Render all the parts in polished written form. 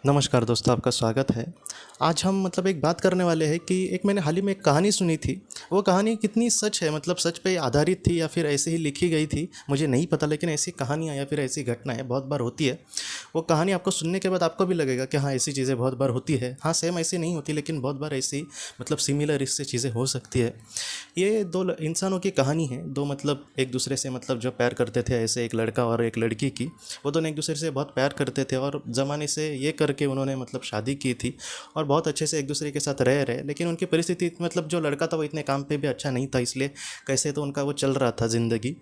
नमस्कार दोस्तों, आपका स्वागत है। आज हम एक बात करने वाले हैं कि एक मैंने हाल ही में एक कहानी सुनी थी। वो कहानी कितनी सच है, सच पे आधारित थी या फिर ऐसे ही लिखी गई थी, मुझे नहीं पता। लेकिन ऐसी कहानियाँ या फिर ऐसी घटनाएँ बहुत बार होती है। वो कहानी आपको सुनने के बाद आपको भी लगेगा कि हाँ, ऐसी चीज़ें बहुत बार होती है। हाँ, सेम ऐसी नहीं होती, लेकिन बहुत बार ऐसी सिमिलर इससे चीज़ें हो सकती है। ये दो इंसानों की कहानी है। दो एक दूसरे से जो प्यार करते थे, ऐसे एक लड़का और एक लड़की की। वो दोनों एक दूसरे से बहुत प्यार करते थे और ज़माने से ये करके उन्होंने शादी की थी और बहुत अच्छे से एक दूसरे के साथ रह रहे। लेकिन उनकी परिस्थिति जो लड़का था वो इतने काम पे भी अच्छा नहीं था, इसलिए कैसे तो उनका वो चल रहा था ज़िंदगी।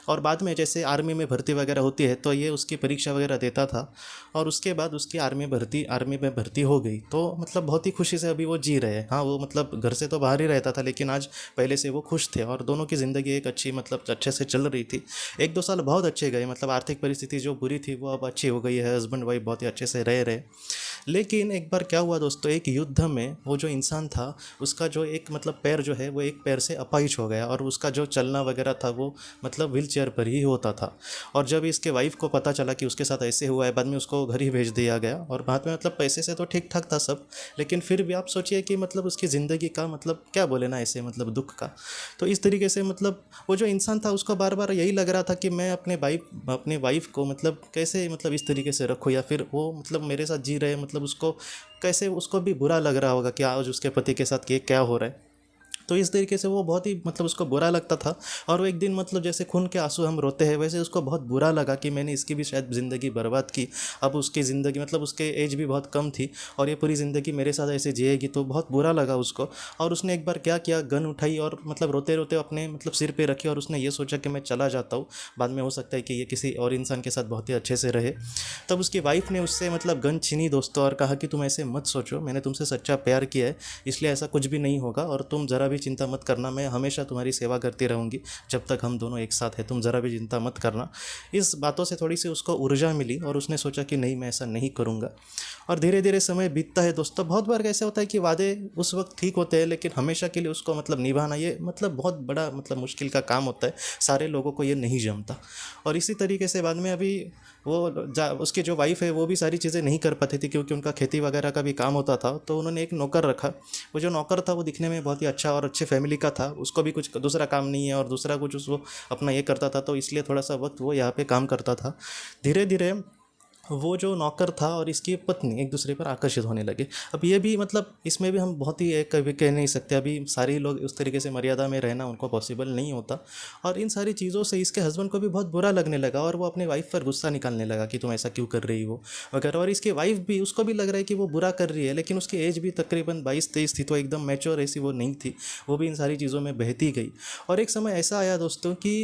और बाद में जैसे आर्मी में भर्ती वगैरह होती है तो ये उसकी परीक्षा वगैरह देता था और उसके बाद उसकी आर्मी में भर्ती हो गई। तो बहुत ही खुशी से अभी वो जी रहे हैं। हाँ, वो घर से तो बाहर ही रहता था, लेकिन आज पहले से वो खुश थे और दोनों की ज़िंदगी एक अच्छी अच्छे से चल रही थी। 1-2 साल बहुत अच्छे गए। आर्थिक परिस्थिति जो बुरी थी वो अब अच्छी हो गई है। हस्बैंड वाइफ बहुत ही अच्छे से रह रहे। लेकिन एक बार क्या हुआ दोस्तों, एक युद्ध में वो जो इंसान था उसका जो एक पैर जो है वो एक पैर से अपाहिज हो गया और उसका जो चलना वगैरह था वो व्हील चेयर पर ही होता था। और जब इसके वाइफ को पता चला कि उसके साथ ऐसे हुआ है, बाद में उसको घर ही भेज दिया गया। और बाद में पैसे से तो ठीक ठाक था सब, लेकिन फिर भी आप सोचिए कि उसकी ज़िंदगी का क्या बोले ना ऐसे दुख का। तो इस तरीके से वो जो इंसान था उसको बार बार यही लग रहा था कि मैं अपने वाइफ को कैसे इस तरीके से रखूँ, या फिर वो मेरे साथ जी रहे, उसको कैसे, उसको भी बुरा लग रहा होगा कि आज उसके पति के साथ ये क्या हो रहा है। तो इस तरीके से वो बहुत ही उसको बुरा लगता था। और वो एक दिन जैसे खून के आंसू हम रोते हैं, वैसे उसको बहुत बुरा लगा कि मैंने इसकी भी शायद ज़िंदगी बर्बाद की। अब उसकी ज़िंदगी उसके एज भी बहुत कम थी और ये पूरी ज़िंदगी मेरे साथ ऐसे जिएगी, तो बहुत बुरा लगा उसको। और उसने एक बार क्या किया, गन उठाई और रोते रोते अपने सिर पे रखी और उसने ये सोचा कि मैं चला जाता हूँ, बाद में हो सकता है कि ये किसी और इंसान के साथ बहुत ही अच्छे से रहे। तब उसकी वाइफ ने उससे गन छीनी दोस्तों और कहा कि तुम ऐसे मत सोचो, मैंने तुमसे सच्चा प्यार किया है, इसलिए ऐसा कुछ भी नहीं होगा और तुम ज़रा भी चिंता मत करना, मैं हमेशा तुम्हारी सेवा करती रहूँगी जब तक हम दोनों एक साथ हैं, तुम ज़रा भी चिंता मत करना। इस बातों से थोड़ी सी उसको ऊर्जा मिली और उसने सोचा कि नहीं, मैं ऐसा नहीं करूँगा। और धीरे धीरे समय बीतता है दोस्तों। बहुत बार ऐसा होता है कि वादे उस वक्त ठीक होते हैं, लेकिन हमेशा के लिए उसको निभाना ये बहुत बड़ा मुश्किल का काम होता है। सारे लोगों को ये नहीं जमता। और इसी तरीके से बाद में अभी उसकी जो वाइफ है वो भी सारी चीज़ें नहीं कर पाती थी, क्योंकि उनका खेती वगैरह का भी काम होता था। तो उन्होंने एक नौकर रखा। वो जो नौकर था वो दिखने में बहुत ही अच्छा और अच्छे फैमिली का था, उसको भी कुछ दूसरा काम नहीं है और दूसरा कुछ वो अपना ये करता था, तो इसलिए थोड़ा सा वक्त वो यहाँ पे काम करता था। धीरे धीरे वो जो नौकर था और इसकी पत्नी एक दूसरे पर आकर्षित होने लगे। अब ये भी इसमें भी हम बहुत ही एक कभी कह नहीं सकते, अभी सारे लोग उस तरीके से मर्यादा में रहना उनको पॉसिबल नहीं होता। और इन सारी चीज़ों से इसके हस्बैंड को भी बहुत बुरा लगने लगा और वो अपनी वाइफ पर गुस्सा निकालने लगा कि तुम ऐसा क्यों कर रही हो वगैरह। और इसकी वाइफ भी, उसको भी लग रहा है कि वो बुरा कर रही है, लेकिन उसकी एज भी तकरीबन 22-23 थी, तो एकदम मैच्योर ऐसी वो नहीं थी। वो भी इन सारी चीज़ों में बहती गई। और एक समय ऐसा आया दोस्तों कि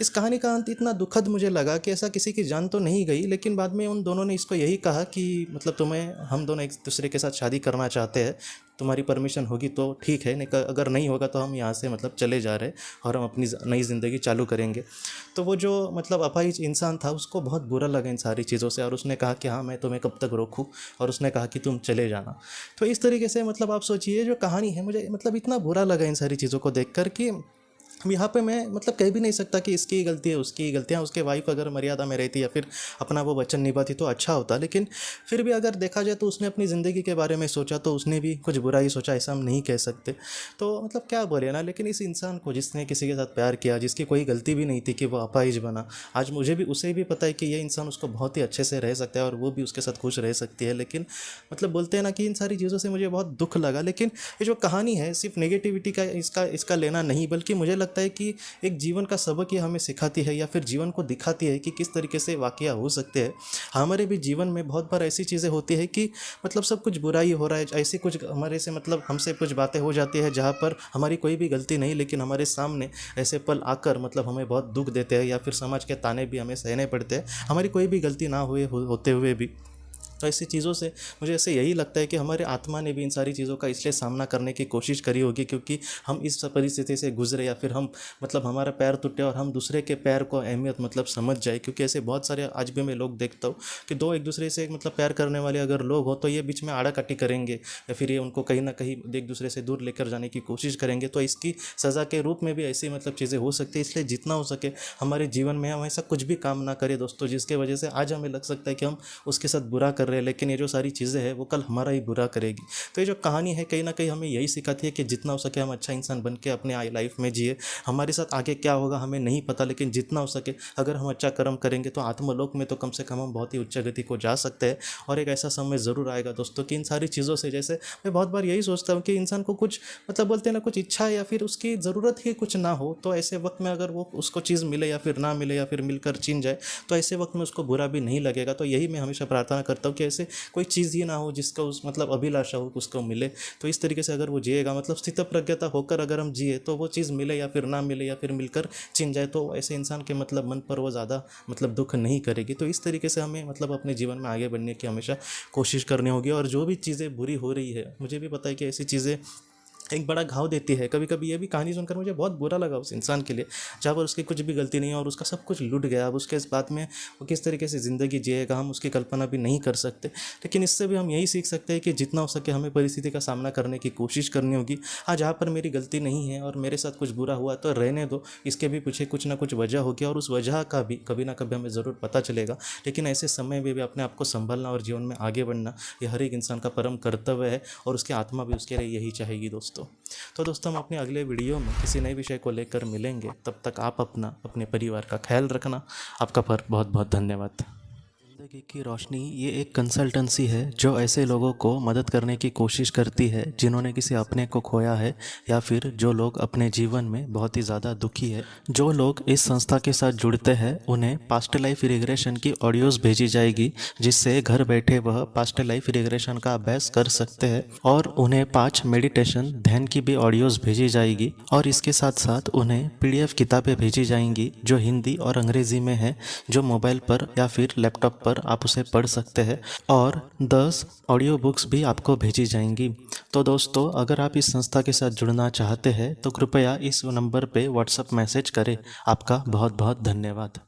इस कहानी का अंत इतना दुखद मुझे लगा कि ऐसा किसी की जान तो नहीं गई, लेकिन बाद में उन दोनों ने इसको यही कहा कि तुम्हें, हम दोनों एक दूसरे के साथ शादी करना चाहते हैं, तुम्हारी परमिशन होगी तो ठीक है, नहीं अगर नहीं होगा तो हम यहाँ से चले जा रहे हैं और हम अपनी नई ज़िंदगी चालू करेंगे। तो वो जो अपाहिज इंसान था उसको बहुत बुरा लगा इन सारी चीज़ों से और उसने कहा कि हाँ, मैं तुम्हें कब तक रोकूँ, और उसने कहा कि तुम चले जाना। तो इस तरीके से आप सोचिए, जो कहानी है मुझे इतना बुरा लगा इन सारी चीज़ों को देख कर कि यहाँ पे मैं कह भी नहीं सकता कि इसकी गलती है, उसकी गलतियाँ। उसके वाइफ अगर मर्यादा में रहती या फिर अपना वो वचन निभाती तो अच्छा होता, लेकिन फिर भी अगर देखा जाए तो उसने अपनी ज़िंदगी के बारे में सोचा तो उसने भी कुछ बुरा ही सोचा, ऐसा हम नहीं कह सकते। तो क्या बोले ना, लेकिन इस इंसान को जिसने किसी के साथ प्यार किया, जिसकी कोई गलती भी नहीं थी कि वो अपाहिज बना, आज मुझे भी उसे भी पता है कि ये इंसान उसको बहुत ही अच्छे से रह सकता है और वो भी उसके साथ खुश रह सकती है। लेकिन बोलते हैं ना कि इन सारी चीज़ों से मुझे बहुत दुख लगा। लेकिन ये जो कहानी है सिर्फ नेगेटिविटी का इसका लेना नहीं, बल्कि मुझे लगता है कि एक जीवन का सबक ये हमें सिखाती है या फिर जीवन को दिखाती है कि किस तरीके से वाकया हो सकते हैं। हमारे भी जीवन में बहुत बार ऐसी चीज़ें होती है कि सब कुछ बुरा ही हो रहा है, ऐसी कुछ हमारे से हमसे कुछ बातें हो जाती है जहाँ पर हमारी कोई भी गलती नहीं, लेकिन हमारे सामने ऐसे पल आकर हमें बहुत दुख देते हैं या फिर समाज के ताने भी हमें सहने पड़ते हैं, हमारी कोई भी गलती ना होते हुए भी। तो ऐसी चीज़ों से मुझे ऐसे यही लगता है कि हमारे आत्मा ने भी इन सारी चीज़ों का इसलिए सामना करने की कोशिश करी होगी क्योंकि हम इस परिस्थिति से गुजरे, या फिर हम हमारा पैर टूटे और हम दूसरे के पैर को अहमियत समझ जाए। क्योंकि ऐसे बहुत सारे आज भी मैं लोग देखता हूँ कि दो एक दूसरे से प्यार करने वाले अगर लोग हो तो ये बीच में आड़ाकाटी करेंगे या फिर ये उनको कहीं ना कहीं एक दूसरे से दूर लेकर जाने की कोशिश करेंगे। तो इसकी सज़ा के रूप में भी ऐसी चीज़ें हो सकती है। इसलिए जितना हो सके हमारे जीवन में हम ऐसा कुछ भी काम ना करें दोस्तों जिसके वजह से आज हमें लग सकता है कि हम उसके साथ बुरा कर रहे रहे हैं, लेकिन ये जो सारी चीज़ें हैं वो कल हमारा ही बुरा करेगी। तो ये जो कहानी है कहीं ना कहीं हमें यही सिखाती है कि जितना हो सके हम अच्छा इंसान बन के अपने लाइफ में जिए। हमारे साथ आगे क्या होगा हमें नहीं पता, लेकिन जितना हो सके अगर हम अच्छा कर्म करेंगे तो आत्मलोक में तो कम से कम हम बहुत ही उच्च गति को जा सकते हैं। और एक ऐसा समय ज़रूर आएगा दोस्तों कि इन सारी चीज़ों से, जैसे मैं बहुत बार यही सोचता हूँ कि इंसान को कुछ मतलब बोलते हैं ना, कुछ इच्छा या फिर उसकी ज़रूरत ही कुछ ना हो, तो ऐसे वक्त में अगर वो उसको चीज़ मिले या फिर ना मिले या फिर मिलकर छिन जाए तो ऐसे वक्त में उसको बुरा भी नहीं लगेगा। तो यही मैं हमेशा प्रार्थना करता हूँ कि ऐसे कोई चीज़ ही ना हो जिसका उस मतलब अभिलाषा हो उसको मिले। तो इस तरीके से अगर वो जिएगा, मतलब स्थित प्रज्ञता होकर अगर हम जिए, तो वो चीज़ मिले या फिर ना मिले या फिर मिलकर छिन जाए तो ऐसे इंसान के मतलब मन पर वो ज़्यादा मतलब दुख नहीं करेगी। तो इस तरीके से हमें मतलब अपने जीवन में आगे बढ़ने की हमेशा कोशिश करनी होगी। और जो भी चीज़ें बुरी हो रही है, मुझे भी पता है कि ऐसी चीज़ें एक बड़ा घाव देती है। कभी कभी ये भी कहानी सुनकर मुझे बहुत बुरा लगा उस इंसान के लिए, जहाँ पर उसकी कुछ भी गलती नहीं है और उसका सब कुछ लूट गया। अब उसके इस बात में वो किस तरीके से ज़िंदगी जिएगा हम उसकी कल्पना भी नहीं कर सकते। लेकिन इससे भी हम यही सीख सकते हैं कि जितना हो सके हमें परिस्थिति का सामना करने की कोशिश करनी होगी। हाँ, जहाँ पर मेरी गलती नहीं है और मेरे साथ कुछ बुरा हुआ तो रहने दो, इसके भी पीछे कुछ ना कुछ वजह होगी और उस वजह का भी कभी ना कभी हमें ज़रूर पता चलेगा। लेकिन ऐसे समय में भी अपने आप को संभालना और जीवन में आगे बढ़ना ये हर एक इंसान का परम कर्तव्य है और उसकी आत्मा भी उसके लिए यही चाहेगी दोस्तों। तो दोस्तों, हम अपने अगले वीडियो में किसी नए विषय को लेकर मिलेंगे। तब तक आप अपना अपने परिवार का ख्याल रखना। आपका बहुत बहुत धन्यवाद। ज़िंदगी की रोशनी ये एक कंसल्टेंसी है जो ऐसे लोगों को मदद करने की कोशिश करती है जिन्होंने किसी अपने को खोया है या फिर जो लोग अपने जीवन में बहुत ही ज़्यादा दुखी है। जो लोग इस संस्था के साथ जुड़ते हैं उन्हें पास्ट लाइफ रिग्रेशन की ऑडियोज़ भेजी जाएगी, जिससे घर बैठे वह पास्ट लाइफ रिग्रेशन का अभ्यास कर सकते हैं। और उन्हें 5 मेडिटेशन ध्यान की भी ऑडियोज़ भेजी जाएगी और इसके साथ साथ उन्हें PDF किताबें भेजी जाएंगी जो हिंदी और अंग्रेज़ी में है, जो मोबाइल पर या फिर लैपटॉप पर आप उसे पढ़ सकते हैं। और 10 ऑडियो बुक्स भी आपको भेजी जाएंगी। तो दोस्तों, अगर आप इस संस्था के साथ जुड़ना चाहते हैं तो कृपया इस नंबर पे व्हाट्सएप मैसेज करें। आपका बहुत बहुत धन्यवाद।